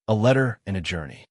A letter and a journey.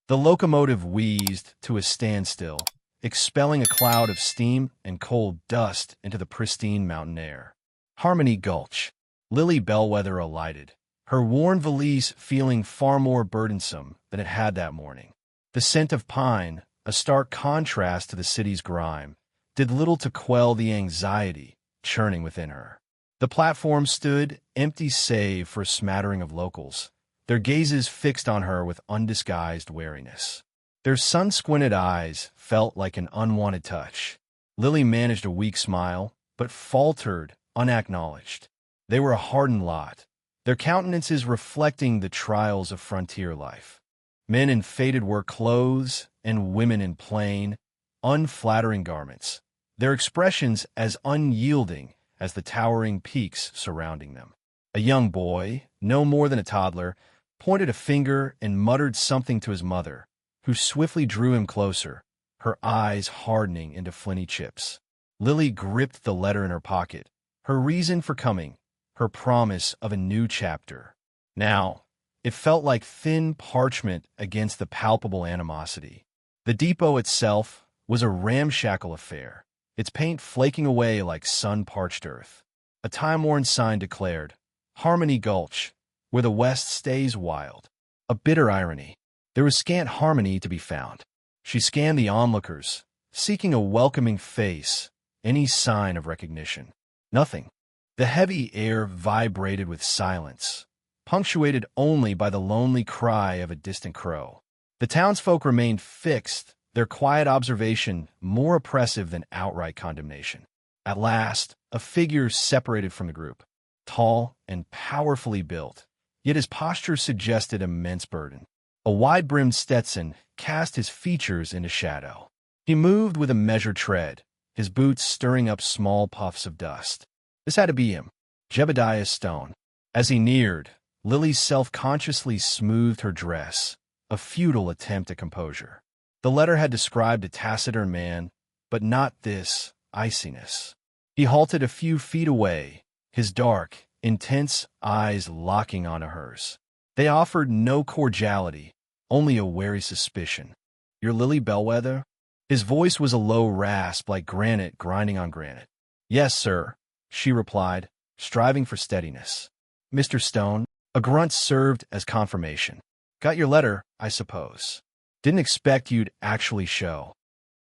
The locomotive wheezed to a standstill, expelling a cloud of steam and cold dust into the pristine mountain air. Harmony Gulch. Lily Bellwether alighted, her worn valise feeling far more burdensome than it had that morning. The scent of pine, a stark contrast to the city's grime, did little to quell the anxiety churning within her. The platform stood empty save for a smattering of locals, their gazes fixed on her with undisguised wariness. Their sun-squinted eyes felt like an unwanted touch. Lily managed a weak smile, but faltered, unacknowledged. They were a hardened lot, their countenances reflecting the trials of frontier life. Men in faded work clothes and women in plain, unflattering garments, their expressions as unyielding as the towering peaks surrounding them. A young boy, no more than a toddler, pointed a finger and muttered something to his mother, who swiftly drew him closer, her eyes hardening into flinty chips. Lily gripped the letter in her pocket, her reason for coming, her promise of a new chapter. Now, it felt like thin parchment against the palpable animosity. The depot itself was a ramshackle affair, its paint flaking away like sun-parched earth. A time-worn sign declared, Harmony Gulch, where the West stays wild. A bitter irony. There was scant harmony to be found. She scanned the onlookers, seeking a welcoming face, any sign of recognition. Nothing. The heavy air vibrated with silence, punctuated only by the lonely cry of a distant crow. The townsfolk remained fixed, their quiet observation more oppressive than outright condemnation. At last, a figure separated from the group, tall and powerfully built, yet his posture suggested immense burden. A wide-brimmed Stetson cast his features into shadow. He moved with a measured tread, his boots stirring up small puffs of dust. This had to be him, Jebediah Stone. As he neared, Lily self-consciously smoothed her dress, a futile attempt at composure. The letter had described a taciturn man, but not this iciness. He halted a few feet away, his dark, intense eyes locking onto hers. They offered no cordiality, only a wary suspicion. "You're Lily Bellwether?" His voice was a low rasp like granite grinding on granite. "Yes, sir," she replied, striving for steadiness. "Mr. Stone?" A grunt served as confirmation. "Got your letter, I suppose. Didn't expect you'd actually show."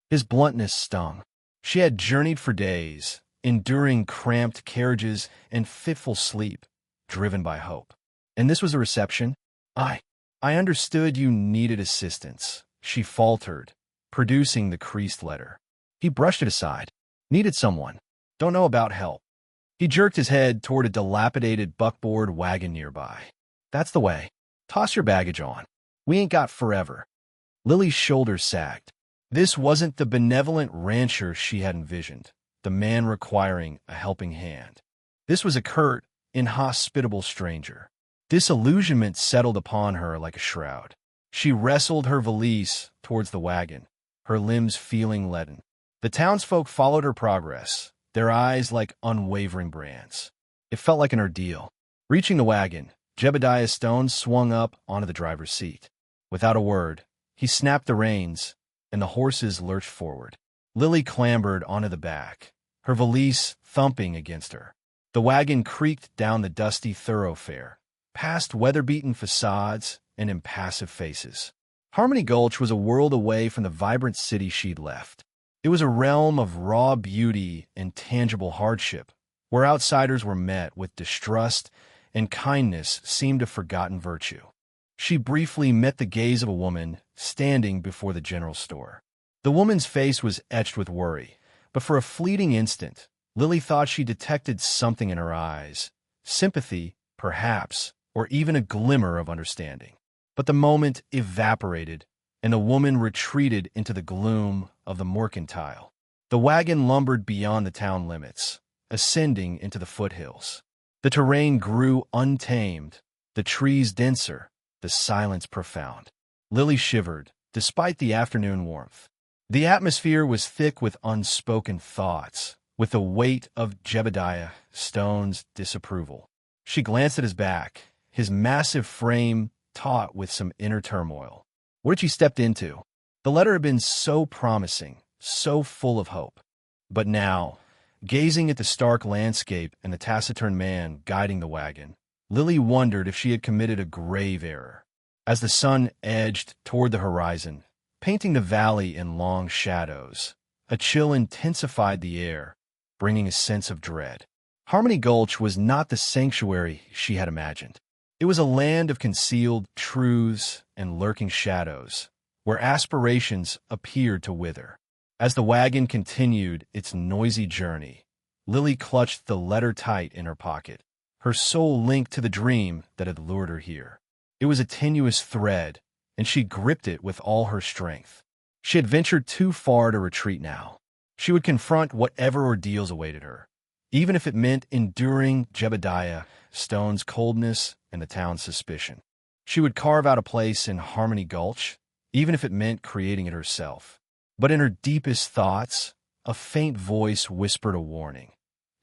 His bluntness stung. She had journeyed for days, enduring cramped carriages and fitful sleep, driven by hope. And this was a reception? I understood you needed assistance," she faltered, producing the creased letter. He brushed it aside. "Needed someone. Don't know about help." He jerked his head toward a dilapidated buckboard wagon nearby. "That's the way. Toss your baggage on. We ain't got forever." Lily's shoulders sagged. This wasn't the benevolent rancher she had envisioned, the man requiring a helping hand. This was a curt, inhospitable stranger. Disillusionment settled upon her like a shroud. She wrestled her valise towards the wagon, her limbs feeling leaden. The townsfolk followed her progress, their eyes like unwavering brands. It felt like an ordeal. Reaching the wagon, Jebediah Stone swung up onto the driver's seat. Without a word, he snapped the reins, and the horses lurched forward. Lily clambered onto the back, her valise thumping against her. The wagon creaked down the dusty thoroughfare, past weather-beaten facades and impassive faces. Harmony Gulch was a world away from the vibrant city she'd left. It was a realm of raw beauty and tangible hardship, where outsiders were met with distrust and kindness seemed a forgotten virtue. She briefly met the gaze of a woman standing before the general store. The woman's face was etched with worry, but for a fleeting instant, Lily thought she detected something in her eyes, sympathy, perhaps, or even a glimmer of understanding. But the moment evaporated, and the woman retreated into the gloom of the mercantile. The wagon lumbered beyond the town limits, ascending into the foothills. The terrain grew untamed, the trees denser, the silence profound. Lily shivered, despite the afternoon warmth. The atmosphere was thick with unspoken thoughts, with the weight of Jebediah Stone's disapproval. She glanced at his back, his massive frame taut with some inner turmoil. What had she stepped into? The letter had been so promising, so full of hope. But now, gazing at the stark landscape and the taciturn man guiding the wagon, Lily wondered if she had committed a grave error. As the sun edged toward the horizon, painting the valley in long shadows, a chill intensified the air, bringing a sense of dread. Harmony Gulch was not the sanctuary she had imagined. It was a land of concealed truths and lurking shadows, where aspirations appeared to wither. As the wagon continued its noisy journey, Lily clutched the letter tight in her pocket, her soul linked to the dream that had lured her here. It was a tenuous thread, and she gripped it with all her strength. She had ventured too far to retreat now. She would confront whatever ordeals awaited her, even if it meant enduring Jebediah Stone's coldness and the town's suspicion. She would carve out a place in Harmony Gulch, even if it meant creating it herself. But in her deepest thoughts, a faint voice whispered a warning.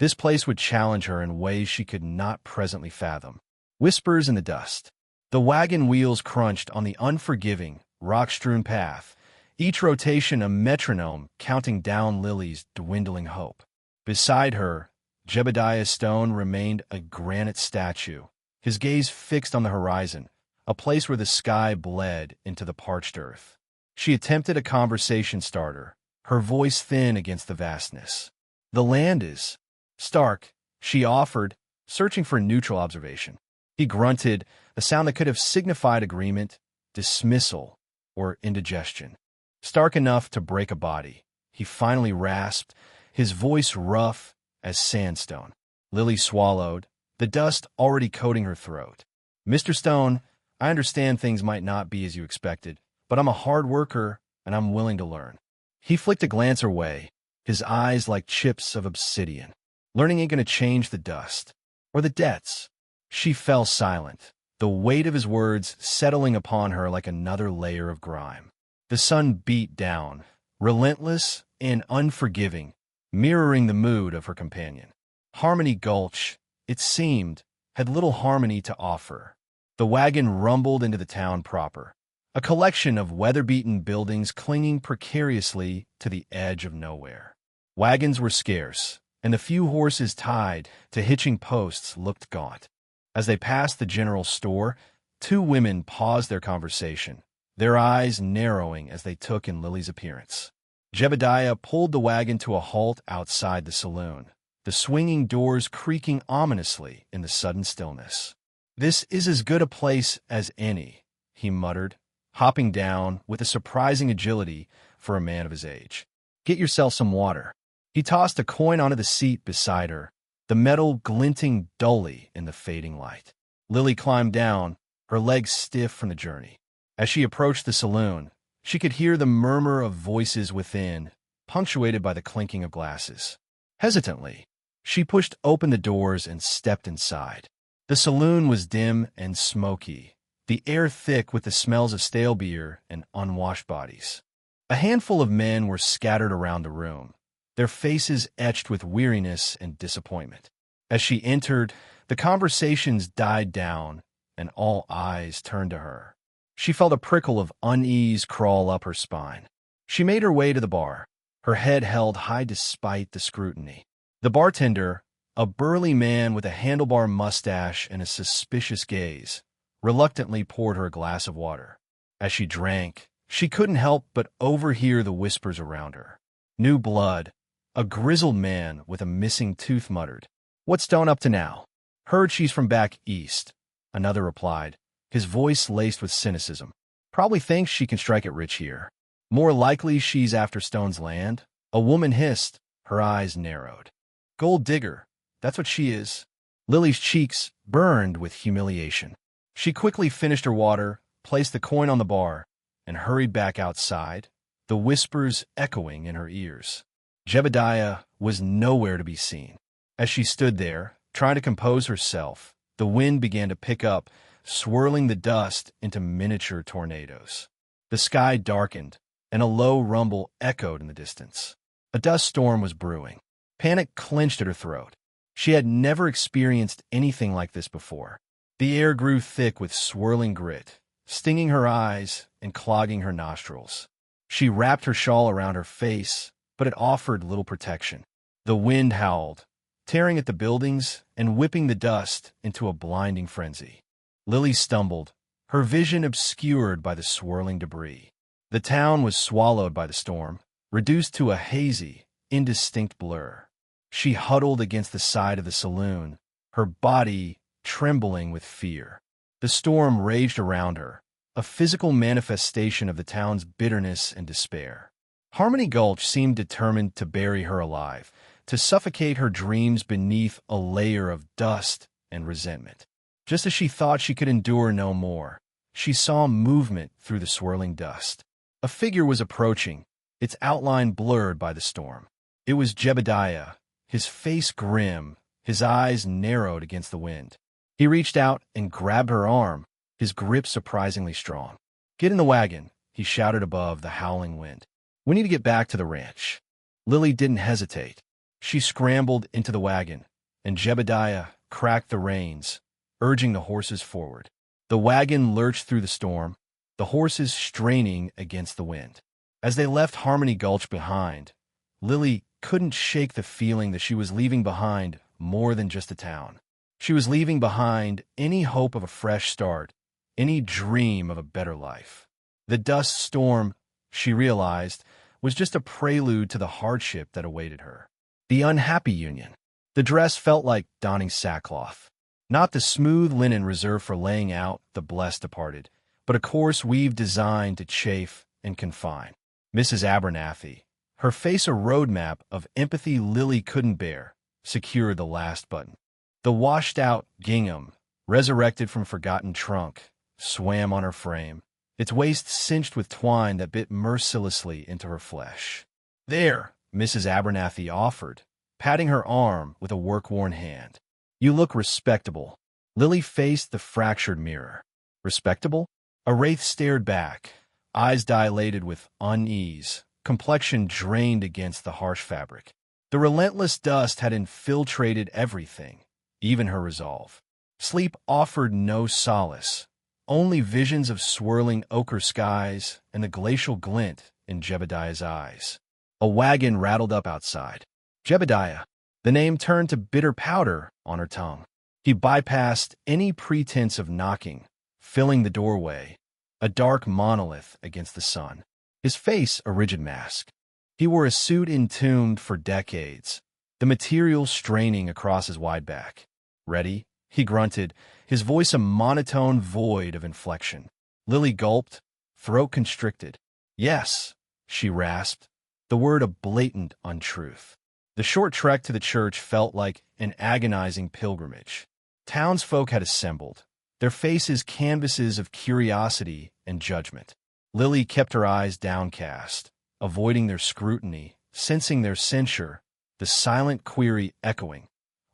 This place would challenge her in ways she could not presently fathom. Whispers in the dust. The wagon wheels crunched on the unforgiving, rock-strewn path, each rotation a metronome counting down Lily's dwindling hope. Beside her, Jebediah Stone remained a granite statue, his gaze fixed on the horizon, a place where the sky bled into the parched earth. She attempted a conversation starter, her voice thin against the vastness. "The land is stark," she offered, searching for neutral observation. He grunted, a sound that could have signified agreement, dismissal, or indigestion. "Stark enough to break a body," he finally rasped, his voice rough as sandstone. Lily swallowed, the dust already coating her throat. "Mr. Stone, I understand things might not be as you expected, but I'm a hard worker and I'm willing to learn." He flicked a glance her way, his eyes like chips of obsidian. Learning ain't gonna change the dust. Or the debts. She fell silent, the weight of his words settling upon her like another layer of grime. The sun beat down, relentless and unforgiving, mirroring the mood of her companion. Harmony Gulch, it seemed, had little harmony to offer. The wagon rumbled into the town proper, a collection of weather-beaten buildings clinging precariously to the edge of nowhere. Wagons were scarce, and the few horses tied to hitching posts looked gaunt. As they passed the general store, two women paused their conversation, their eyes narrowing as they took in Lily's appearance. Jebediah pulled the wagon to a halt outside the saloon, the swinging doors creaking ominously in the sudden stillness. "This is as good a place as any," he muttered, hopping down with a surprising agility for a man of his age. "Get yourself some water." He tossed a coin onto the seat beside her, the metal glinting dully in the fading light. Lily climbed down, her legs stiff from the journey. As she approached the saloon, she could hear the murmur of voices within, punctuated by the clinking of glasses. Hesitantly, she pushed open the doors and stepped inside. The saloon was dim and smoky, the air thick with the smells of stale beer and unwashed bodies. A handful of men were scattered around the room, their faces etched with weariness and disappointment. As she entered, the conversations died down, and all eyes turned to her. She felt a prickle of unease crawl up her spine. She made her way to the bar, her head held high despite the scrutiny. The bartender, a burly man with a handlebar mustache and a suspicious gaze, reluctantly poured her a glass of water. As she drank, she couldn't help but overhear the whispers around her. New blood. A grizzled man with a missing tooth muttered, "What's Stone up to now?" "Heard she's from back east," another replied, his voice laced with cynicism. "Probably thinks she can strike it rich here. More likely she's after Stone's land," a woman hissed, her eyes narrowed. "Gold digger, that's what she is." Lily's cheeks burned with humiliation. She quickly finished her water, placed the coin on the bar, and hurried back outside, the whispers echoing in her ears. Jebediah was nowhere to be seen. As she stood there, trying to compose herself, the wind began to pick up, swirling the dust into miniature tornadoes. The sky darkened, and a low rumble echoed in the distance. A dust storm was brewing. Panic clenched at her throat. She had never experienced anything like this before. The air grew thick with swirling grit, stinging her eyes and clogging her nostrils. She wrapped her shawl around her face, but it offered little protection. The wind howled, tearing at the buildings and whipping the dust into a blinding frenzy. Lily stumbled, her vision obscured by the swirling debris. The town was swallowed by the storm, reduced to a hazy, indistinct blur. She huddled against the side of the saloon, her body trembling with fear. The storm raged around her, a physical manifestation of the town's bitterness and despair. Harmony Gulch seemed determined to bury her alive, to suffocate her dreams beneath a layer of dust and resentment. Just as she thought she could endure no more, she saw movement through the swirling dust. A figure was approaching, its outline blurred by the storm. It was Jebediah, his face grim, his eyes narrowed against the wind. He reached out and grabbed her arm, his grip surprisingly strong. "Get in the wagon," he shouted above the howling wind. "We need to get back to the ranch." Lily didn't hesitate. She scrambled into the wagon, and Jebediah cracked the reins, urging the horses forward. The wagon lurched through the storm, the horses straining against the wind. As they left Harmony Gulch behind, Lily couldn't shake the feeling that she was leaving behind more than just a town. She was leaving behind any hope of a fresh start, any dream of a better life. The dust storm, she realized, was just a prelude to the hardship that awaited her. The unhappy union. The dress felt like donning sackcloth. Not the smooth linen reserved for laying out the blessed departed, but a coarse weave designed to chafe and confine. Mrs. Abernathy, her face a roadmap of empathy Lily couldn't bear, secured the last button. The washed-out gingham, resurrected from forgotten trunk, swam on her frame, its waist cinched with twine that bit mercilessly into her flesh. "There," Mrs. Abernathy offered, patting her arm with a work-worn hand. "You look respectable." Lily faced the fractured mirror. "Respectable?" A wraith stared back, eyes dilated with unease, complexion drained against the harsh fabric. The relentless dust had infiltrated everything, even her resolve. Sleep offered no solace, only visions of swirling ochre skies and the glacial glint in Jebediah's eyes. A wagon rattled up outside. Jebediah. The name turned to bitter powder on her tongue. He bypassed any pretense of knocking, filling the doorway, a dark monolith against the sun. His face a rigid mask. He wore a suit entombed for decades, the material straining across his wide back. "Ready?" he grunted, his voice a monotone void of inflection. Lily gulped, throat constricted. "Yes," she rasped, the word a blatant untruth. The short trek to the church felt like an agonizing pilgrimage. Townsfolk had assembled, their faces canvases of curiosity and judgment. Lily kept her eyes downcast, avoiding their scrutiny, sensing their censure, the silent query echoing.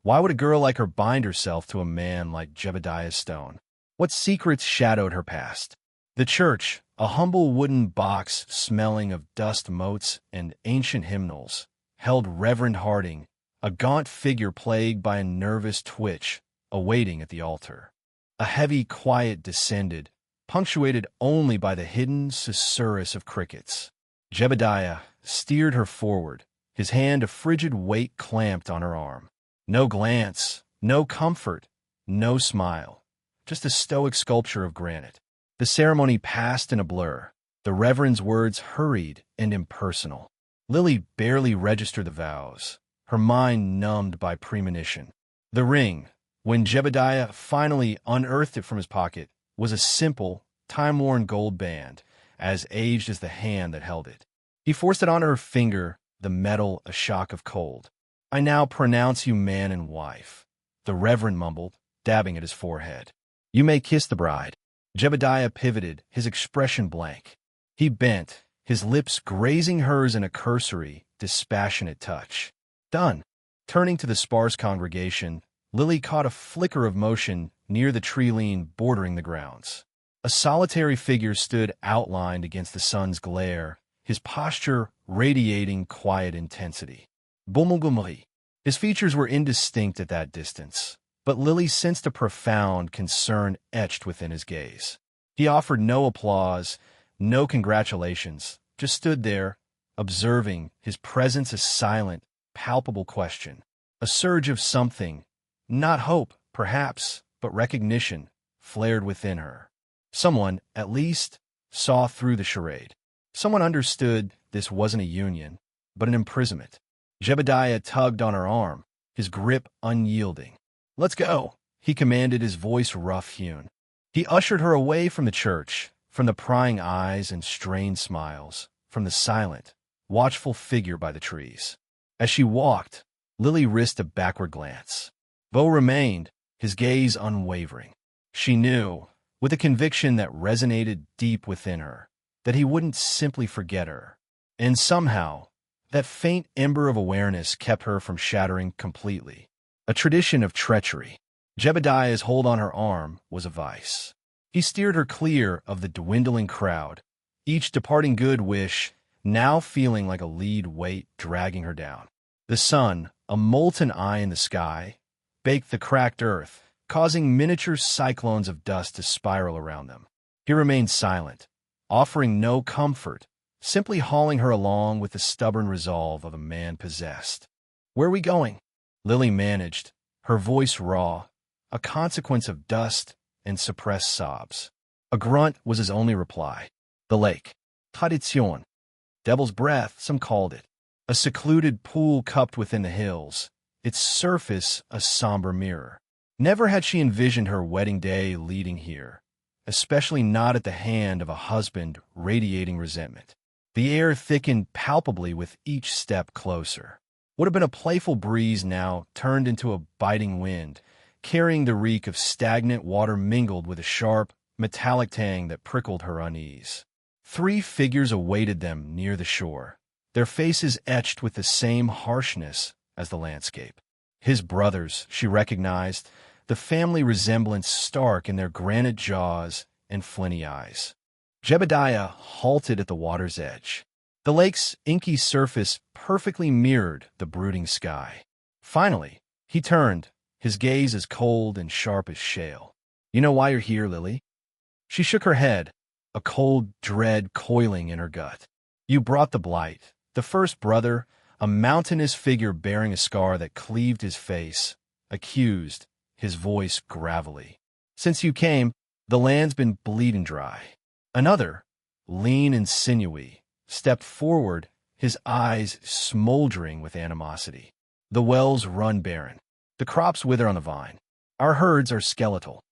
Why would a girl like her bind herself to a man like Jebediah Stone? What secrets shadowed her past? The church, a humble wooden box smelling of dust motes and ancient hymnals, held Reverend Harding, a gaunt figure plagued by a nervous twitch, awaiting at the altar. A heavy quiet descended, punctuated only by the hidden susurrus of crickets. Jebediah steered her forward, his hand a frigid weight clamped on her arm. No glance, no comfort, no smile, just a stoic sculpture of granite. The ceremony passed in a blur, the Reverend's words hurried and impersonal. Lily barely registered the vows, her mind numbed by premonition. The ring, when Jebediah finally unearthed it from his pocket, was a simple, time-worn gold band, as aged as the hand that held it. He forced it onto her finger, the metal a shock of cold. "I now pronounce you man and wife," the Reverend mumbled, dabbing at his forehead. "You may kiss the bride." Jebediah pivoted, his expression blank. He bent, his lips grazing hers in a cursory, dispassionate touch. "Done." Turning to the sparse congregation, Lily caught a flicker of motion near the tree lean bordering the grounds. A solitary figure stood outlined against the sun's glare, his posture radiating quiet intensity. Montgomery. His features were indistinct at that distance, but Lily sensed a profound concern etched within his gaze. He offered no applause, no congratulations, just stood there, observing, his presence a silent, palpable question. A surge of something, not hope, perhaps, but recognition, flared within her. Someone, at least, saw through the charade. Someone understood this wasn't a union, but an imprisonment. Jebediah tugged on her arm, his grip unyielding. "Let's go," he commanded, his voice rough-hewn. He ushered her away from the church, from the prying eyes and strained smiles, from the silent, watchful figure by the trees. As she walked, Lily risked a backward glance. Beau remained, his gaze unwavering. She knew, with a conviction that resonated deep within her, that he wouldn't simply forget her. And somehow, that faint ember of awareness kept her from shattering completely. A tradition of treachery. Jebediah's hold on her arm was a vice. He steered her clear of the dwindling crowd, each departing good wish now feeling like a lead weight dragging her down. The sun, a molten eye in the sky, baked the cracked earth, causing miniature cyclones of dust to spiral around them. He remained silent, offering no comfort, simply hauling her along with the stubborn resolve of a man possessed. "Where are we going?" Lily managed, her voice raw, a consequence of dust and suppressed sobs. A grunt was his only reply. "The lake. Tradition. Devil's breath, some called it. A secluded pool cupped within the hills, its surface a somber mirror. Never had she envisioned her wedding day leading here, especially not at the hand of a husband radiating resentment. The air thickened palpably with each step closer. Would have been a playful breeze now turned into a biting wind, carrying the reek of stagnant water mingled with a sharp, metallic tang that prickled her unease. 3 figures awaited them near the shore, their faces etched with the same harshness as the landscape. His brothers, she recognized, the family resemblance stark in their granite jaws and flinty eyes. Jebediah halted at the water's edge. The lake's inky surface perfectly mirrored the brooding sky. Finally, he turned, his gaze as cold and sharp as shale. "You know why you're here, Lily?" She shook her head, a cold dread coiling in her gut. "You brought the blight, the first brother, a mountainous figure bearing a scar that cleaved his face, accused, his voice gravelly. Since you came, the land's been bleeding dry." Another, lean and sinewy, stepped forward, his eyes smoldering with animosity. "The wells run barren. The crops wither on the vine. Our herds are skeletal."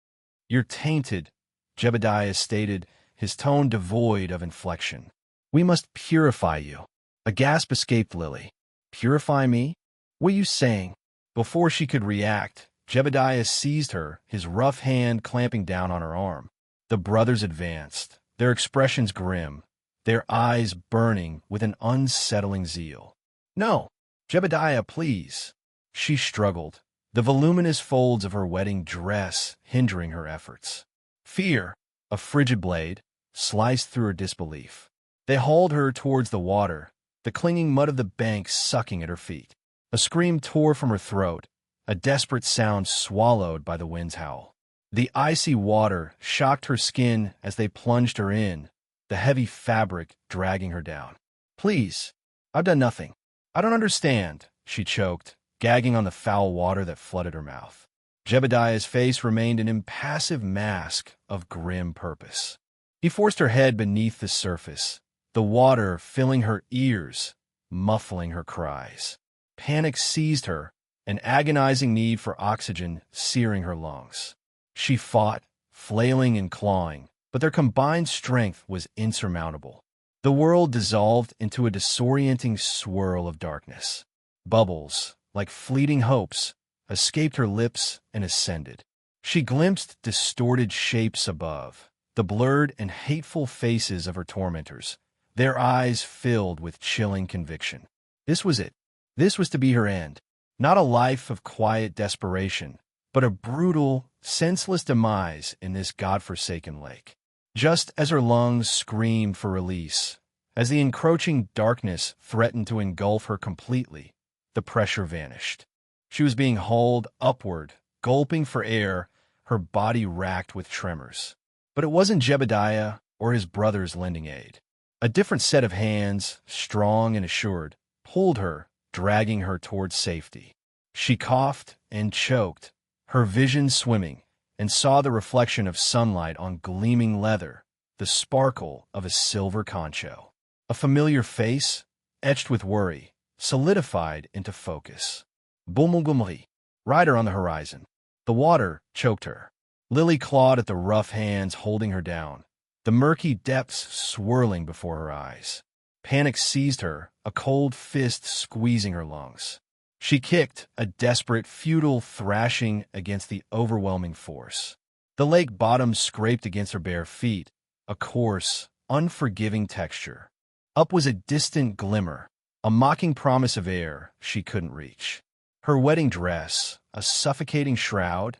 "You're tainted," Jebediah stated, his tone devoid of inflection. "We must purify you." A gasp escaped Lily. "Purify me? What are you saying?" Before she could react, Jebediah seized her, his rough hand clamping down on her arm. The brothers advanced, their expressions grim, their eyes burning with an unsettling zeal. "No, Jebediah, please." She struggled, the voluminous folds of her wedding dress hindering her efforts. Fear, a frigid blade, sliced through her disbelief. They hauled her towards the water, the clinging mud of the bank sucking at her feet. A scream tore from her throat, a desperate sound swallowed by the wind's howl. The icy water shocked her skin as they plunged her in, the heavy fabric dragging her down. "Please, I've done nothing. I don't understand," she choked, gagging on the foul water that flooded her mouth. Jebediah's face remained an impassive mask of grim purpose. He forced her head beneath the surface, the water filling her ears, muffling her cries. Panic seized her, an agonizing need for oxygen searing her lungs. She fought, flailing and clawing, but their combined strength was insurmountable. The world dissolved into a disorienting swirl of darkness. Bubbles, like fleeting hopes, escaped her lips and ascended. She glimpsed distorted shapes above, the blurred and hateful faces of her tormentors, their eyes filled with chilling conviction. This was it. This was to be her end. Not a life of quiet desperation, but a brutal, senseless demise in this godforsaken lake. Just as her lungs screamed for release, as the encroaching darkness threatened to engulf her completely, the pressure vanished. She was being hauled upward, gulping for air, her body racked with tremors. But it wasn't Jebediah or his brothers lending aid. A different set of hands, strong and assured, pulled her, dragging her towards safety. She coughed and choked, her vision swimming, and saw the reflection of sunlight on gleaming leather, the sparkle of a silver concho. A familiar face, etched with worry, solidified into focus. Montgomery, rider on the horizon. The water choked her. Lily clawed at the rough hands holding her down, the murky depths swirling before her eyes. Panic seized her, a cold fist squeezing her lungs. She kicked, a desperate, futile thrashing against the overwhelming force. The lake bottom scraped against her bare feet, a coarse, unforgiving texture. Up was a distant glimmer, a mocking promise of air she couldn't reach. Her wedding dress, a suffocating shroud,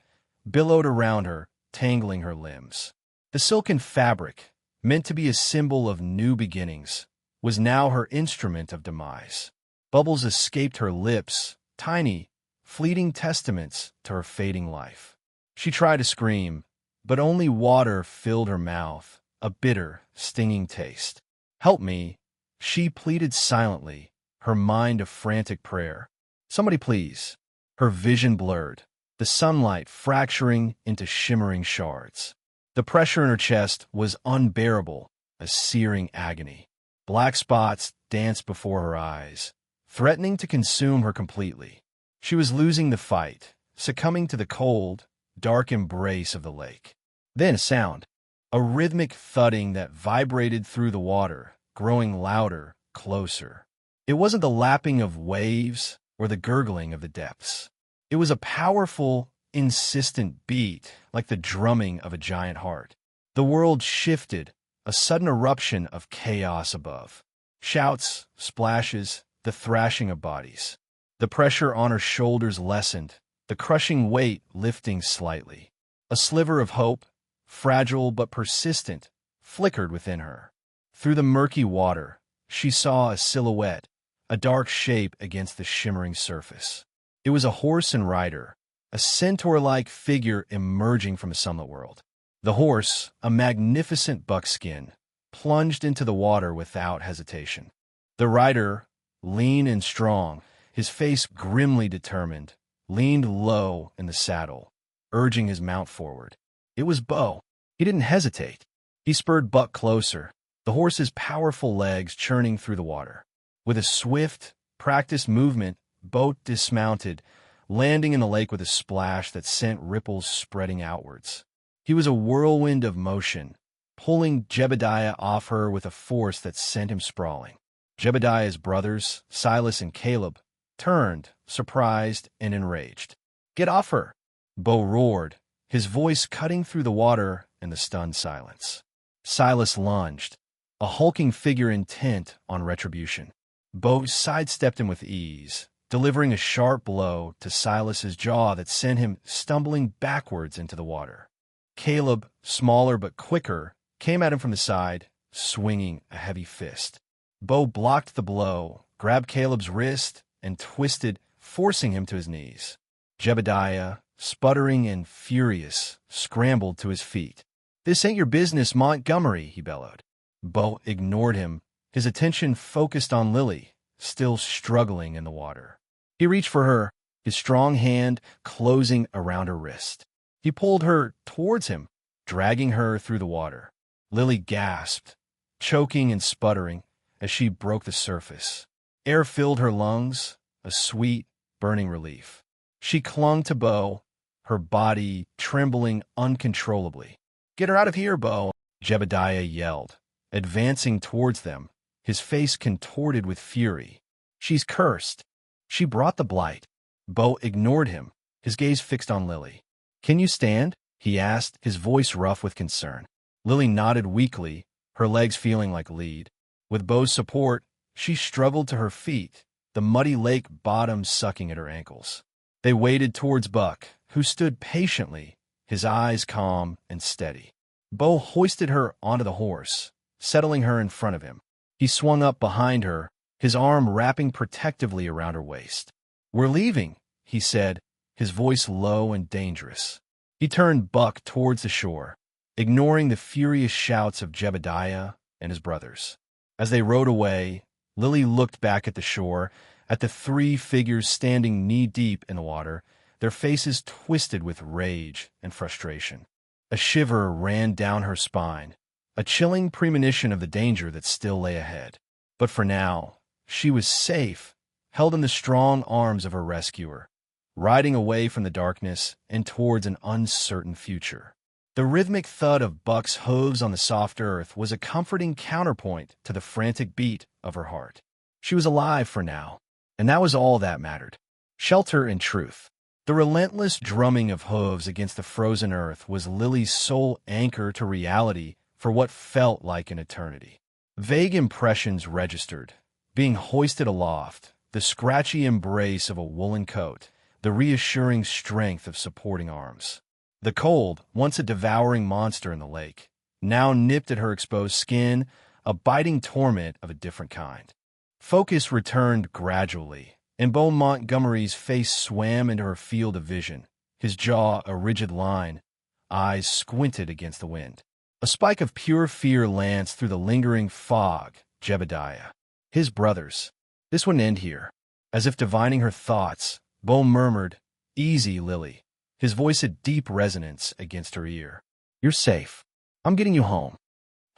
billowed around her, tangling her limbs. The silken fabric, meant to be a symbol of new beginnings, was now her instrument of demise. Bubbles escaped her lips, tiny, fleeting testaments to her fading life. She tried to scream, but only water filled her mouth, a bitter, stinging taste. "Help me," she pleaded silently, her mind a frantic prayer. "Somebody please." Her vision blurred, the sunlight fracturing into shimmering shards. The pressure in her chest was unbearable, a searing agony. Black spots danced before her eyes, threatening to consume her completely. She was losing the fight, succumbing to the cold, dark embrace of the lake. Then a sound, a rhythmic thudding that vibrated through the water, growing louder, closer. It wasn't the lapping of waves or the gurgling of the depths. It was a powerful, insistent beat, like the drumming of a giant heart. The world shifted, a sudden eruption of chaos above. Shouts, splashes, the thrashing of bodies. The pressure on her shoulders lessened, the crushing weight lifting slightly. A sliver of hope, fragile but persistent, flickered within her. Through the murky water, she saw a silhouette, a dark shape against the shimmering surface. It was a horse and rider, a centaur-like figure emerging from a sunlit world. The horse, a magnificent buckskin, plunged into the water without hesitation. The rider, lean and strong, his face grimly determined, leaned low in the saddle, urging his mount forward. It was Bo. He didn't hesitate. He spurred Buck closer, the horse's powerful legs churning through the water. With a swift, practiced movement, Bo dismounted, landing in the lake with a splash that sent ripples spreading outwards. He was a whirlwind of motion, pulling Jebediah off her with a force that sent him sprawling. Jebediah's brothers, Silas and Caleb, turned, surprised and enraged. "Get off her!" Bo roared, his voice cutting through the water and the stunned silence. Silas lunged, a hulking figure intent on retribution. Bo sidestepped him with ease, delivering a sharp blow to Silas's jaw that sent him stumbling backwards into the water. Caleb, smaller but quicker, came at him from the side, swinging a heavy fist. Bo blocked the blow, grabbed Caleb's wrist, and twisted, forcing him to his knees. Jebediah, sputtering and furious, scrambled to his feet. "This ain't your business, Montgomery," he bellowed. Bo ignored him, his attention focused on Lily, still struggling in the water. He reached for her, his strong hand closing around her wrist. He pulled her towards him, dragging her through the water. Lily gasped, choking and sputtering, as she broke the surface. Air filled her lungs, a sweet, burning relief. She clung to Bo, her body trembling uncontrollably. "Get her out of here, Bo!" Jebediah yelled, advancing towards them, his face contorted with fury. "She's cursed." She brought the blight. Bo ignored him, his gaze fixed on Lily. "Can you stand?" he asked, his voice rough with concern. Lily nodded weakly, her legs feeling like lead. With Bo's support, she struggled to her feet, the muddy lake bottom sucking at her ankles. They waded towards Buck, who stood patiently, his eyes calm and steady. Bo hoisted her onto the horse, settling her in front of him. He swung up behind her, his arm wrapping protectively around her waist. "We're leaving," he said, his voice low and dangerous. He turned Buck towards the shore. ignoring the furious shouts of Jebediah and his brothers. As they rowed away, Lily looked back at the shore, at the three figures standing knee-deep in the water, their faces twisted with rage and frustration. A shiver ran down her spine, a chilling premonition of the danger that still lay ahead. But for now, she was safe, held in the strong arms of her rescuer, riding away from the darkness and towards an uncertain future. The rhythmic thud of Buck's hooves on the soft earth was a comforting counterpoint to the frantic beat of her heart. She was alive for now, and that was all that mattered. Shelter and truth. The relentless drumming of hooves against the frozen earth was Lily's sole anchor to reality for what felt like an eternity. Vague impressions registered, being hoisted aloft, the scratchy embrace of a woolen coat, the reassuring strength of supporting arms. The cold, once a devouring monster in the lake, now nipped at her exposed skin, a biting torment of a different kind. Focus returned gradually, and Beau Montgomery's face swam into her field of vision, his jaw a rigid line, eyes squinted against the wind. A spike of pure fear lanced through the lingering fog. Jebediah. His brothers. This wouldn't end here. As if divining her thoughts, Beau murmured, "Easy, Lily," his voice a deep resonance against her ear. "You're safe. I'm getting you home."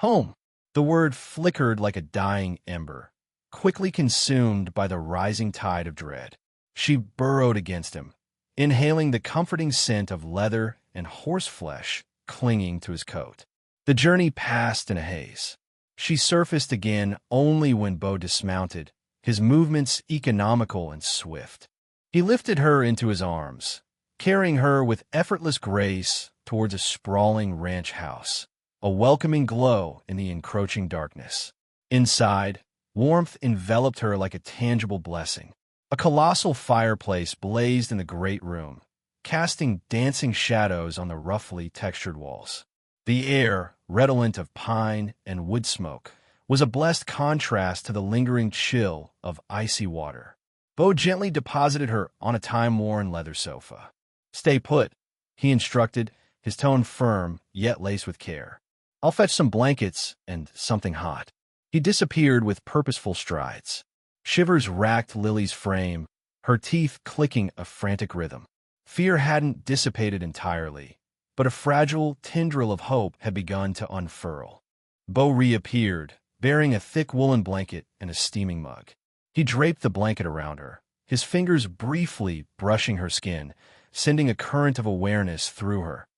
Home. The word flickered like a dying ember, quickly consumed by the rising tide of dread. She burrowed against him, inhaling the comforting scent of leather and horseflesh clinging to his coat. The journey passed in a haze. She surfaced again only when Beau dismounted, his movements economical and swift. He lifted her into his arms, carrying her with effortless grace towards a sprawling ranch house, a welcoming glow in the encroaching darkness. Inside, warmth enveloped her like a tangible blessing. A colossal fireplace blazed in the great room, casting dancing shadows on the roughly textured walls. The air, redolent of pine and wood smoke, was a blessed contrast to the lingering chill of icy water. Beau gently deposited her on a time-worn leather sofa. "Stay put," he instructed, his tone firm, yet laced with care. "I'll fetch some blankets and something hot." He disappeared with purposeful strides. Shivers racked Lily's frame, her teeth clicking a frantic rhythm. Fear hadn't dissipated entirely, but a fragile tendril of hope had begun to unfurl. Beau reappeared, bearing a thick woolen blanket and a steaming mug. He draped the blanket around her, his fingers briefly brushing her skin, sending a current of awareness through her,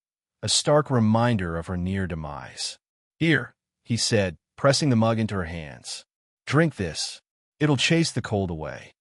a stark reminder of her near demise. "Here," he said, pressing the mug into her hands. "Drink this. It'll chase the cold away."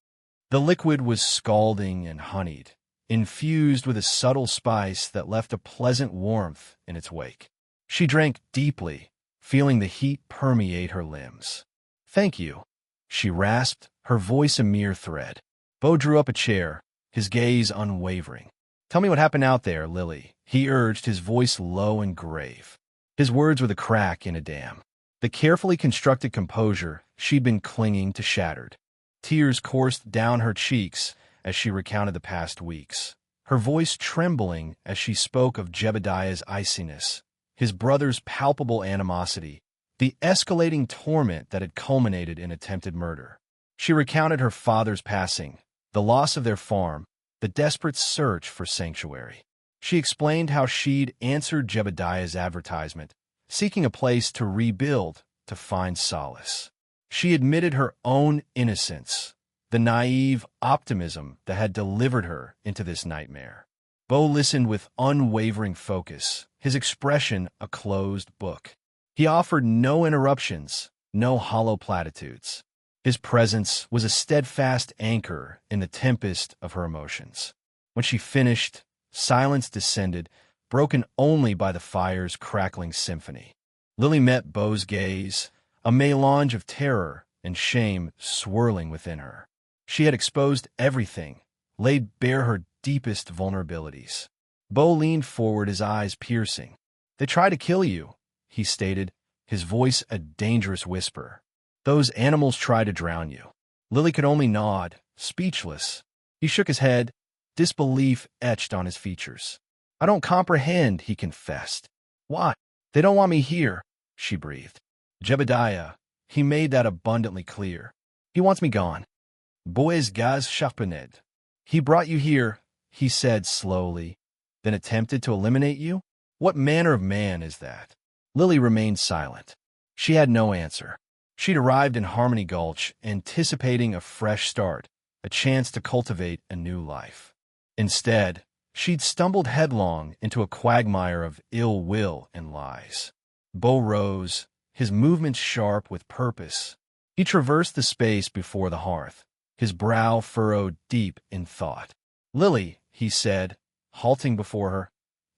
The liquid was scalding and honeyed, infused with a subtle spice that left a pleasant warmth in its wake. She drank deeply, feeling the heat permeate her limbs. "Thank you," she rasped, her voice a mere thread. Beau drew up a chair, his gaze unwavering. "Tell me what happened out there, Lily," he urged, his voice low and grave. His words were the crack in a dam. The carefully constructed composure she'd been clinging to shattered. Tears coursed down her cheeks as she recounted the past weeks, her voice trembling as she spoke of Jebediah's iciness, his brother's palpable animosity, the escalating torment that had culminated in attempted murder. She recounted her father's passing, the loss of their farm, the desperate search for sanctuary. She explained how she'd answered Jebediah's advertisement, seeking a place to rebuild, to find solace. She admitted her own innocence, the naive optimism that had delivered her into this nightmare. Beau listened with unwavering focus, his expression a closed book. He offered no interruptions, no hollow platitudes. His presence was a steadfast anchor in the tempest of her emotions. When she finished, silence descended, broken only by the fire's crackling symphony. Lily met Beau's gaze, a melange of terror and shame swirling within her. She had exposed everything, laid bare her deepest vulnerabilities. Beau leaned forward, his eyes piercing. "They tried to kill you," he stated, his voice a dangerous whisper. "Those animals tried to drown you." Lily could only nod, speechless. He shook his head, disbelief etched on his features. "I don't comprehend," he confessed. "Why?" They don't want me here, she breathed. Jebediah, he made that abundantly clear. He wants me gone. Boys gaz chapenet. He brought you here, he said slowly, then attempted to eliminate you? What manner of man is that? Lily remained silent. She had no answer. She'd arrived in Harmony Gulch, anticipating a fresh start, a chance to cultivate a new life. Instead, she'd stumbled headlong into a quagmire of ill will and lies. Beau rose, his movements sharp with purpose. He traversed the space before the hearth, his brow furrowed deep in thought. Lily, he said, halting before her,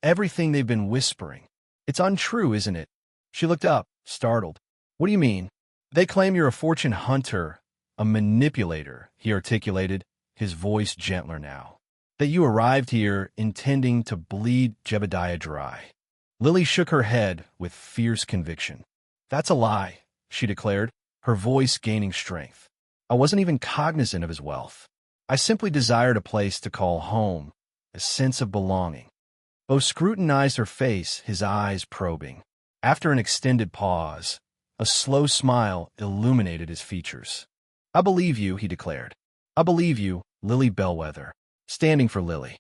everything they've been whispering. It's untrue, isn't it? She looked up, startled. What do you mean? They claim you're a fortune hunter, a manipulator, he articulated, his voice gentler now. That you arrived here intending to bleed Jebediah dry. Lily shook her head with fierce conviction. That's a lie, she declared, her voice gaining strength. I wasn't even cognizant of his wealth. I simply desired a place to call home, a sense of belonging. Beau scrutinized her face, his eyes probing. After an extended pause, a slow smile illuminated his features. I believe you, he declared. I believe you, Lily Bellwether, standing for Lily.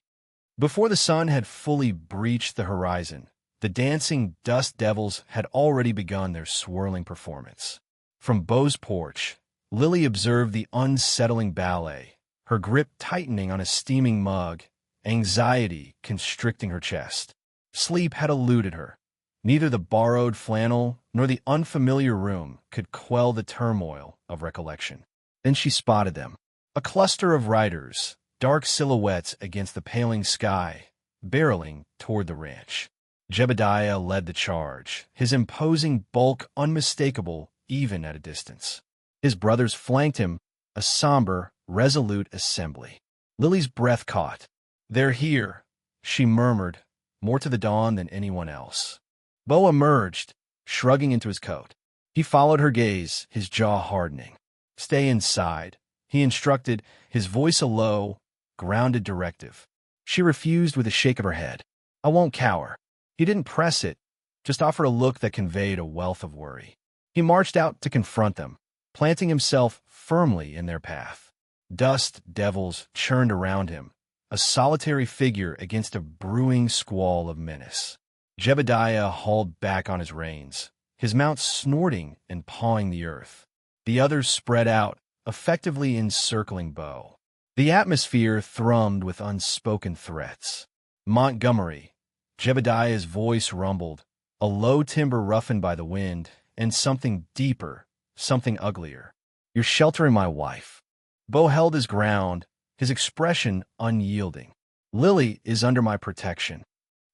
Before the sun had fully breached the horizon, the dancing dust devils had already begun their swirling performance. From Beau's porch, Lily observed the unsettling ballet, her grip tightening on a steaming mug, anxiety constricting her chest. Sleep had eluded her. Neither the borrowed flannel nor the unfamiliar room could quell the turmoil of recollection. Then she spotted them. A cluster of riders, dark silhouettes against the paling sky, barreling toward the ranch. Jebediah led the charge, his imposing bulk unmistakable even at a distance. His brothers flanked him, a somber, resolute assembly. Lily's breath caught. They're here, she murmured, more to the dawn than anyone else. Beau emerged, shrugging into his coat. He followed her gaze, his jaw hardening. Stay inside, he instructed, his voice a low, grounded directive. She refused with a shake of her head. I won't cower. He didn't press it, just offered a look that conveyed a wealth of worry. He marched out to confront them, planting himself firmly in their path. Dust devils churned around him, a solitary figure against a brewing squall of menace. Jebediah hauled back on his reins, his mount snorting and pawing the earth. The others spread out, effectively encircling Beau. The atmosphere thrummed with unspoken threats. Montgomery, Jebediah's voice rumbled, a low timbre roughened by the wind, and something deeper, something uglier. You're sheltering my wife. Beau held his ground, his expression unyielding. Lily is under my protection.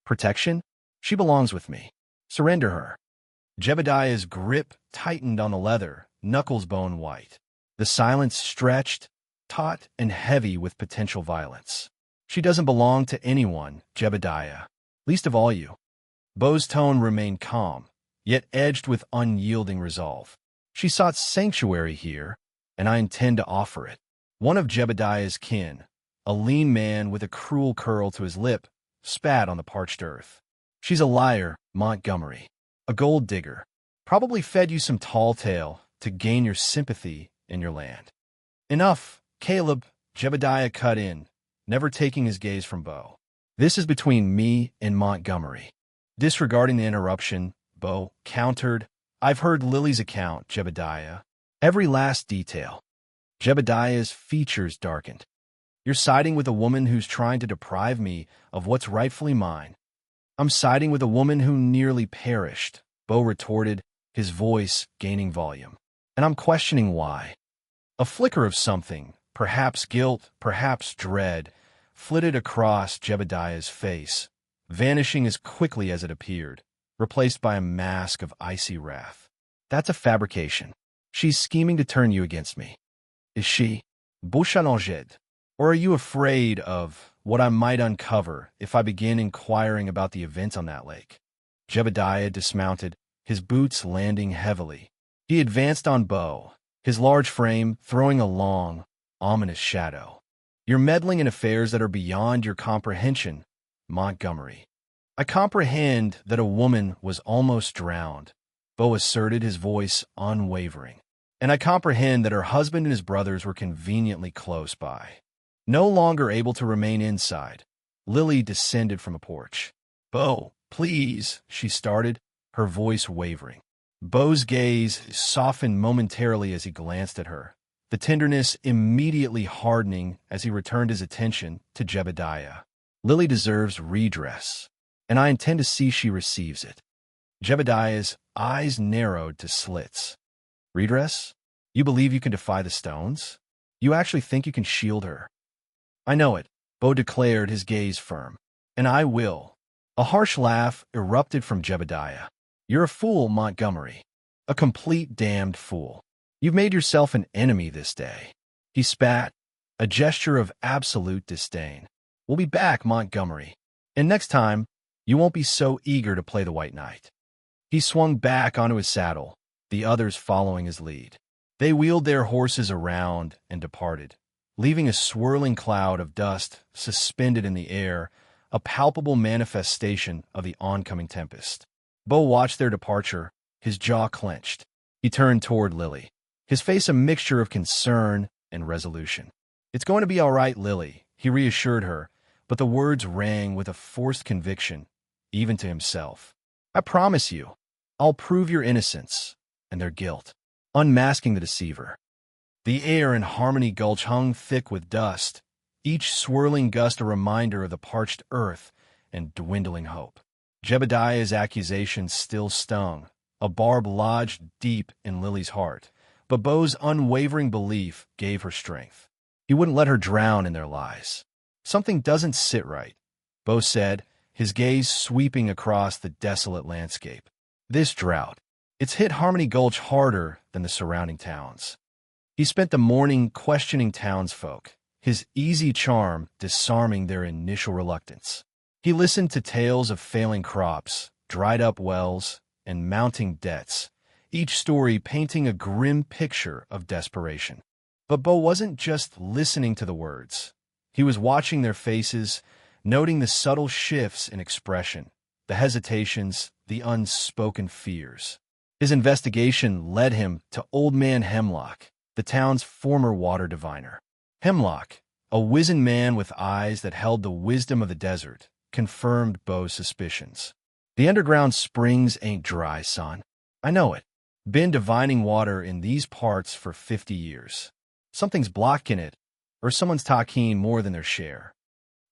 Protection? She belongs with me. Surrender her. Jebediah's grip tightened on the leather, knuckles bone white. The silence stretched, taut and heavy with potential violence. She doesn't belong to anyone, Jebediah, least of all you. Beau's tone remained calm, yet edged with unyielding resolve. She sought sanctuary here, and I intend to offer it. One of Jebediah's kin, a lean man with a cruel curl to his lip, spat on the parched earth. She's a liar, Montgomery, a gold digger, probably fed you some tall tale to gain your sympathy in your land. Enough, Caleb, Jebediah cut in, never taking his gaze from Beau. This is between me and Montgomery. Disregarding the interruption, Beau countered, I've heard Lily's account, Jebediah. Every last detail. Jebediah's features darkened. You're siding with a woman who's trying to deprive me of what's rightfully mine. I'm siding with a woman who nearly perished, Beau retorted, his voice gaining volume. And I'm questioning why. A flicker of something, perhaps guilt, perhaps dread, flitted across Jebediah's face, vanishing as quickly as it appeared, replaced by a mask of icy wrath. That's a fabrication. She's scheming to turn you against me. Is she? Bouchalanged. Or are you afraid of what I might uncover if I begin inquiring about the events on that lake? Jebediah dismounted, his boots landing heavily. He advanced on Beau, his large frame throwing a long, ominous shadow. You're meddling in affairs that are beyond your comprehension, Montgomery. I comprehend that a woman was almost drowned, Bo asserted, his voice unwavering. And I comprehend that her husband and his brothers were conveniently close by. No longer able to remain inside, Lily descended from a porch. Bo, please, she started, her voice wavering. Bo's gaze softened momentarily as he glanced at her, the tenderness immediately hardening as he returned his attention to Jebediah. Lily deserves redress, and I intend to see she receives it. Jebediah's eyes narrowed to slits. Redress? You believe you can defy the stones? You actually think you can shield her? I know it, Bo declared, his gaze firm. And I will. A harsh laugh erupted from Jebediah. You're a fool, Montgomery. A complete damned fool. You've made yourself an enemy this day. He spat, a gesture of absolute disdain. We'll be back, Montgomery. And next time, you won't be so eager to play the White Knight. He swung back onto his saddle, the others following his lead. They wheeled their horses around and departed, leaving a swirling cloud of dust suspended in the air, a palpable manifestation of the oncoming tempest. Bo watched their departure, his jaw clenched. He turned toward Lily, his face a mixture of concern and resolution. It's going to be all right, Lily, he reassured her, but the words rang with a forced conviction, even to himself. I promise you, I'll prove your innocence and their guilt, unmasking the deceiver. The air in Harmony Gulch hung thick with dust, each swirling gust a reminder of the parched earth and dwindling hope. Jebediah's accusations still stung, a barb lodged deep in Lily's heart, but Bo's unwavering belief gave her strength. He wouldn't let her drown in their lies. Something doesn't sit right, Bo said, his gaze sweeping across the desolate landscape. This drought, it's hit Harmony Gulch harder than the surrounding towns. He spent the morning questioning townsfolk, his easy charm disarming their initial reluctance. He listened to tales of failing crops, dried-up wells, and mounting debts, each story painting a grim picture of desperation. But Bo wasn't just listening to the words. He was watching their faces, noting the subtle shifts in expression, the hesitations, the unspoken fears. His investigation led him to Old Man Hemlock, the town's former water diviner. Hemlock, a wizened man with eyes that held the wisdom of the desert, confirmed Bo's suspicions. The underground springs ain't dry, son. I know it. Been divining water in these parts for 50 years. Something's blocking it, or someone's talking more than their share.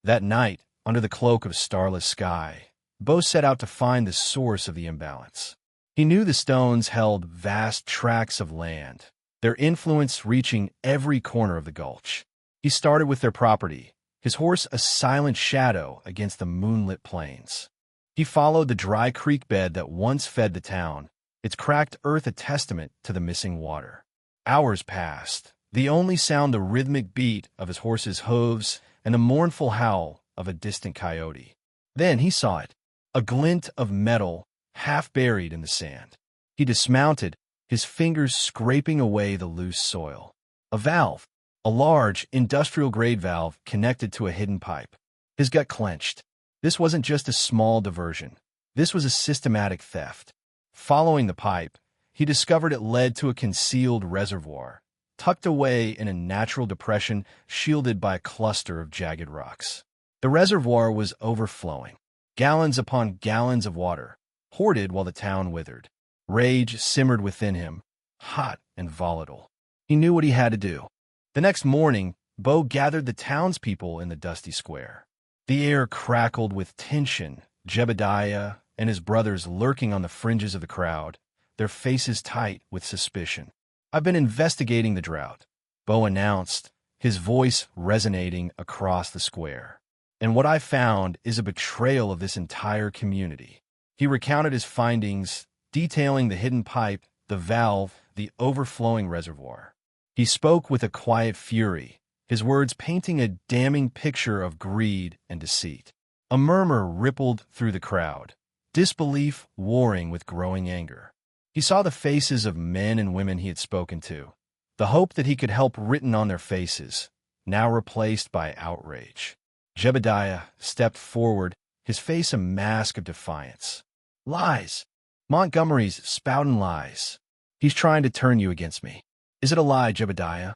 That night, under the cloak of starless sky, Bo set out to find the source of the imbalance. He knew the stones held vast tracts of land, their influence reaching every corner of the gulch. He started with their property, his horse a silent shadow against the moonlit plains. He followed the dry creek bed that once fed the town, its cracked earth a testament to the missing water. Hours passed, the only sound the rhythmic beat of his horse's hooves and the mournful howl of a distant coyote. Then he saw it, a glint of metal half buried in the sand. He dismounted, his fingers scraping away the loose soil. A valve, a large, industrial-grade valve connected to a hidden pipe. His gut clenched. This wasn't just a small diversion. This was a systematic theft. Following the pipe, he discovered it led to a concealed reservoir, tucked away in a natural depression shielded by a cluster of jagged rocks. The reservoir was overflowing, gallons upon gallons of water, hoarded while the town withered. Rage simmered within him, hot and volatile. He knew what he had to do. The next morning, Bo gathered the townspeople in the dusty square. The air crackled with tension, Jebediah and his brothers lurking on the fringes of the crowd, their faces tight with suspicion. I've been investigating the drought, Bo announced, his voice resonating across the square. And what I found is a betrayal of this entire community. He recounted his findings, detailing the hidden pipe, the valve, the overflowing reservoir. He spoke with a quiet fury, his words painting a damning picture of greed and deceit. A murmur rippled through the crowd, disbelief warring with growing anger. He saw the faces of men and women he had spoken to, the hope that he could help written on their faces, now replaced by outrage. Jebediah stepped forward, his face a mask of defiance. Lies. Montgomery's spouting lies. He's trying to turn you against me. Is it a lie, Jebediah?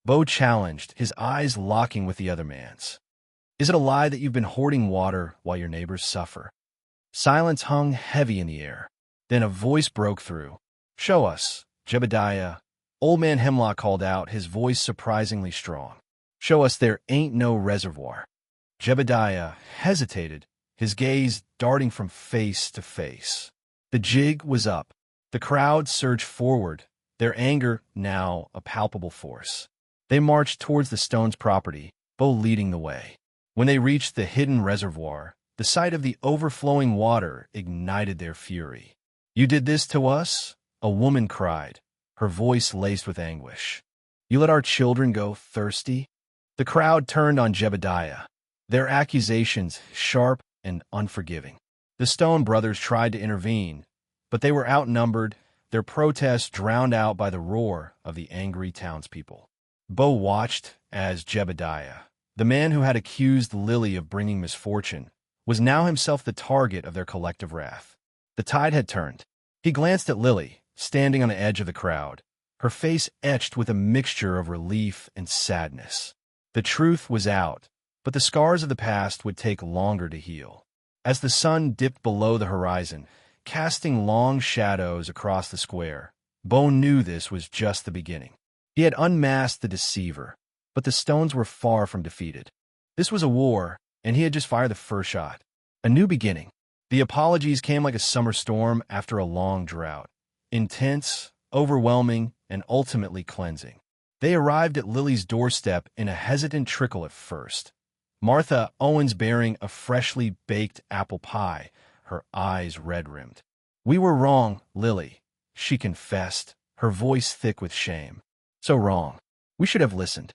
Bo challenged, his eyes locking with the other man's. Is it a lie that you've been hoarding water while your neighbors suffer? Silence hung heavy in the air. Then a voice broke through. Show us, Jebediah. Old man Hemlock called out, his voice surprisingly strong. Show us there ain't no reservoir. Jebediah hesitated, his gaze darting from face to face. The jig was up. The crowd surged forward, their anger now a palpable force. They marched towards the Stones' property, Bo leading the way. When they reached the hidden reservoir, the sight of the overflowing water ignited their fury. You did this to us? A woman cried, her voice laced with anguish. You let our children go thirsty? The crowd turned on Jebediah, their accusations sharp and unforgiving. The Stone brothers tried to intervene, but they were outnumbered, their protests drowned out by the roar of the angry townspeople. Bo watched as Jebediah, the man who had accused Lily of bringing misfortune, was now himself the target of their collective wrath. The tide had turned. He glanced at Lily, standing on the edge of the crowd, her face etched with a mixture of relief and sadness. The truth was out, but the scars of the past would take longer to heal. As the sun dipped below the horizon, casting long shadows across the square, Bo knew this was just the beginning. He had unmasked the deceiver, but the Stones were far from defeated. This was a war, and he had just fired the first shot. A new beginning. The apologies came like a summer storm after a long drought. Intense, overwhelming, and ultimately cleansing. They arrived at Lily's doorstep in a hesitant trickle at first. Martha Owens bearing a freshly baked apple pie, her eyes red-rimmed. We were wrong, Lily, she confessed, her voice thick with shame. So wrong. We should have listened.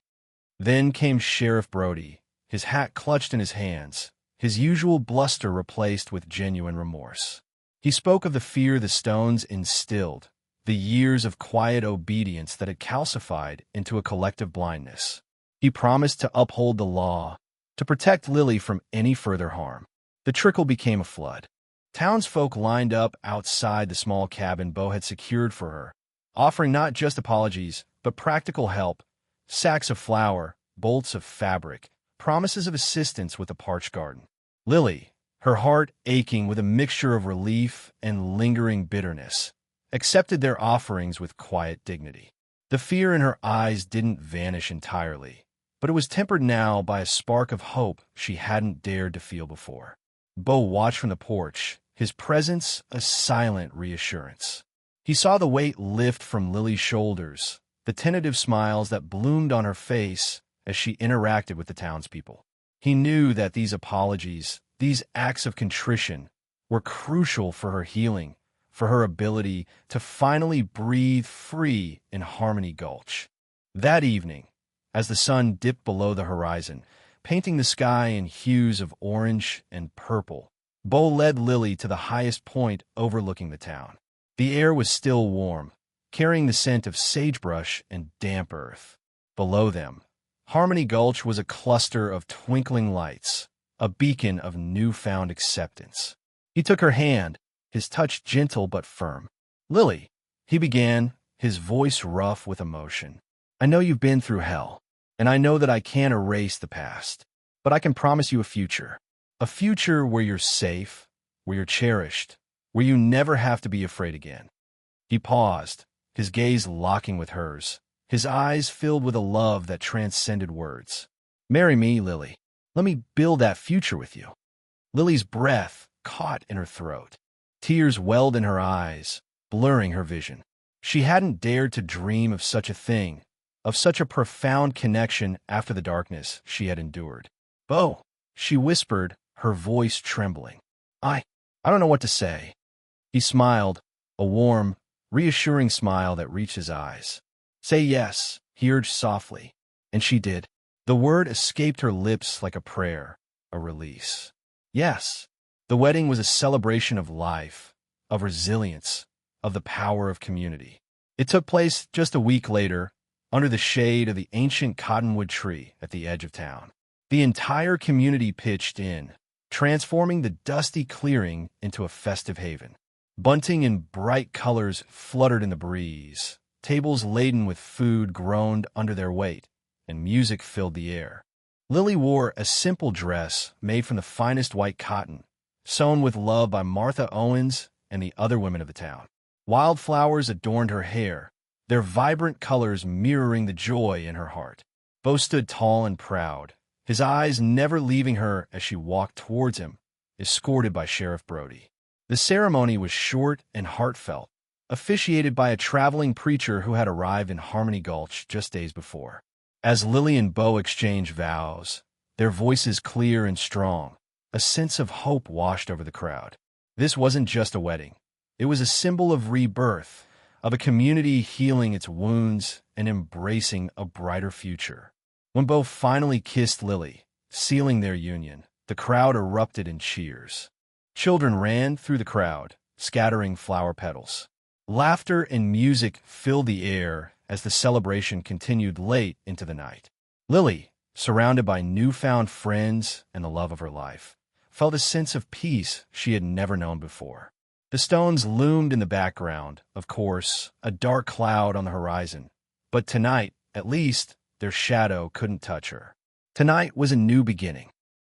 Then came Sheriff Brody, his hat clutched in his hands, his usual bluster replaced with genuine remorse. He spoke of the fear the Stones instilled, the years of quiet obedience that had calcified into a collective blindness. He promised to uphold the law, to protect Lily from any further harm. The trickle became a flood. Townsfolk lined up outside the small cabin Bo had secured for her, offering not just apologies, but practical help, sacks of flour, bolts of fabric, promises of assistance with the parched garden. Lily, her heart aching with a mixture of relief and lingering bitterness, accepted their offerings with quiet dignity. The fear in her eyes didn't vanish entirely, but it was tempered now by a spark of hope she hadn't dared to feel before. Bo watched from the porch, his presence a silent reassurance. He saw the weight lift from Lily's shoulders, the tentative smiles that bloomed on her face as she interacted with the townspeople. He knew that these apologies, these acts of contrition, were crucial for her healing, for her ability to finally breathe free in Harmony Gulch. That evening, as the sun dipped below the horizon, painting the sky in hues of orange and purple, Bo led Lily to the highest point overlooking the town. The air was still warm, carrying the scent of sagebrush and damp earth. Below them, Harmony Gulch was a cluster of twinkling lights, a beacon of newfound acceptance. He took her hand, his touch gentle but firm. Lily, he began, his voice rough with emotion. I know you've been through hell, and I know that I can't erase the past, but I can promise you a future. A future where you're safe, where you're cherished, where you never have to be afraid again. He paused, his gaze locking with hers, his eyes filled with a love that transcended words. Marry me, Lily. Let me build that future with you. Lily's breath caught in her throat. Tears welled in her eyes, blurring her vision. She hadn't dared to dream of such a thing, of such a profound connection after the darkness she had endured. Bo, she whispered, her voice trembling. I don't know what to say. He smiled, a warm, reassuring smile that reached his eyes. Say yes, he urged softly, and she did. The word escaped her lips like a prayer, a release. Yes, the wedding was a celebration of life, of resilience, of the power of community. It took place just a week later, under the shade of the ancient cottonwood tree at the edge of town. The entire community pitched in, transforming the dusty clearing into a festive haven. Bunting in bright colors fluttered in the breeze. Tables laden with food groaned under their weight, and music filled the air. Lily wore a simple dress made from the finest white cotton, sewn with love by Martha Owens and the other women of the town. Wildflowers adorned her hair, their vibrant colors mirroring the joy in her heart. Bo stood tall and proud, his eyes never leaving her as she walked towards him, escorted by Sheriff Brody. The ceremony was short and heartfelt, officiated by a traveling preacher who had arrived in Harmony Gulch just days before. As Lily and Bo exchanged vows, their voices clear and strong, a sense of hope washed over the crowd. This wasn't just a wedding. It was a symbol of rebirth, of a community healing its wounds and embracing a brighter future. When Bo finally kissed Lily, sealing their union, the crowd erupted in cheers. Children ran through the crowd, scattering flower petals. Laughter and music filled the air as the celebration continued late into the night. Lily, surrounded by newfound friends and the love of her life, felt a sense of peace she had never known before. The stones loomed in the background, of course, a dark cloud on the horizon. But tonight, at least, their shadow couldn't touch her. Tonight was a new beginning,